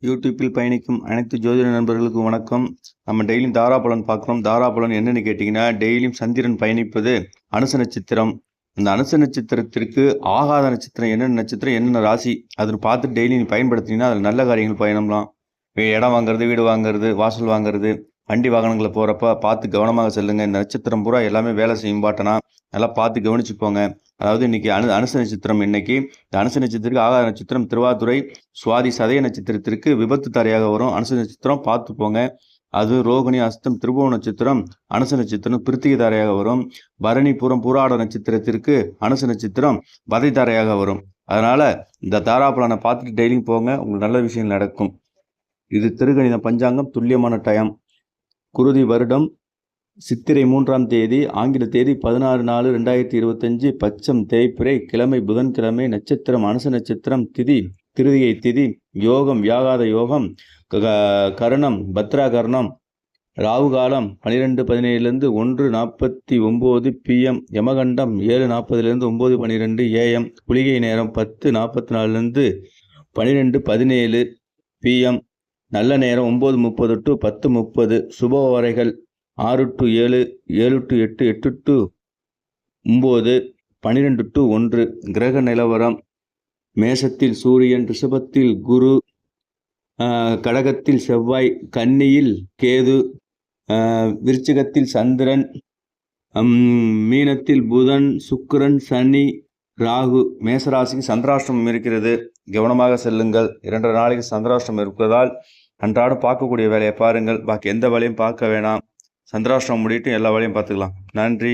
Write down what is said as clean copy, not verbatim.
யூடியூப்பில் பயணிக்கும் அனைத்து ஜோதிட நண்பர்களுக்கும் வணக்கம். நம்ம டெய்லியும் தாராபலன் பார்க்குறோம். தாராபலன் என்னென்னு கேட்டிங்கன்னா, டெய்லியும் சந்திரன் பயணிப்பது அனுச நட்சத்திரம். அந்த அனுச நட்சத்திரத்திற்கு ஆகாத நட்சத்திரம் என்னென்ன நட்சத்திரம், என்னென்ன ராசி, அதை பார்த்து டெய்லி நீ பயன்படுத்தினீங்கன்னா அதில் நல்ல காரியங்கள் பயணம்லாம். இடம் வாங்குறது, வீடு வாங்குறது, வாசல் வாங்குறது, வண்டி வாகனங்களில் போகிறப்ப பார்த்து கவனமாக செல்லுங்கள். இந்த நட்சத்திரம் பூரா எல்லாமே வேலை செய்யும் பாட்டனா, நல்லா பார்த்து கவனிச்சுப்போங்க. அதாவது இன்னைக்கு அனுச நட்சத்திரம். இன்னைக்கு இந்த அனுச நட்சத்திரத்துக்கு ஆகாத நட்சத்திரம் திருவாதுரை, சுவாதி, சதய நட்சத்திரத்திற்கு விபத்து தாரையாக வரும். அனுச நட்சத்திரம் பார்த்து போங்க. அது ரோகிணி, அஸ்தம், திருபுவ நட்சத்திரம் அனுச நட்சத்திரம் பிருத்திகை தாரையாக வரும். பரணி, புறம், பூராட நட்சத்திரத்திற்கு அனுச நட்சத்திரம் வதை தாரையாக வரும். அதனால இந்த தாராபலனை பார்த்துட்டு டெய்லியும் போங்க, உங்களுக்கு நல்ல விஷயங்கள் நடக்கும். இது திருகணித பஞ்சாங்கம், துல்லியமான டைம். குருதி வருடம் சித்திரை 3ஆம் தேதி, ஆங்கில தேதி 16/4/2025, பச்சம் தேய்பிறை, கிழமை புதன்கிழமை, நட்சத்திரம் அனுச நட்சத்திரம், திதி திருதியை திதி, யோகம் வியாகாத யோகம், கரணம் பத்ரா கரணம், ராகு காலம் 12:17 1:49 PM, யமகண்டம் 7:40 9:12 AM, குளிகை நேரம் 10:44 12:17 PM, நல்ல நேரம் 9:30 to 10:30, சுப வரைகள் 6 to 7, 7 to 8, 8 to 9, 12 to 1. கிரக நிலவரம்: மேஷத்தில் சூரியன், ரிஷபத்தில் குரு, கடகத்தில் செவ்வாய், கன்னியில் கேது, விருச்சிகத்தில் சந்திரன், மீனத்தில் புதன், சுக்கிரன், சனி, ராகு. மேசராசிக்கு சந்திராஷ்டிரமம் இருக்கிறது, கவனமாக செல்லுங்கள். 2 நாளைக்கு சந்திராஷ்டிரமம் இருப்பதால் அன்றாடம் பார்க்கக்கூடிய வேலையை பாருங்கள், பாக்கி எந்த வேலையும் பார்க்க வேணாம். சந்திராஷ்டிரமம் முடிட்டு எல்லா வேலையும் பார்த்துக்கலாம். நன்றி.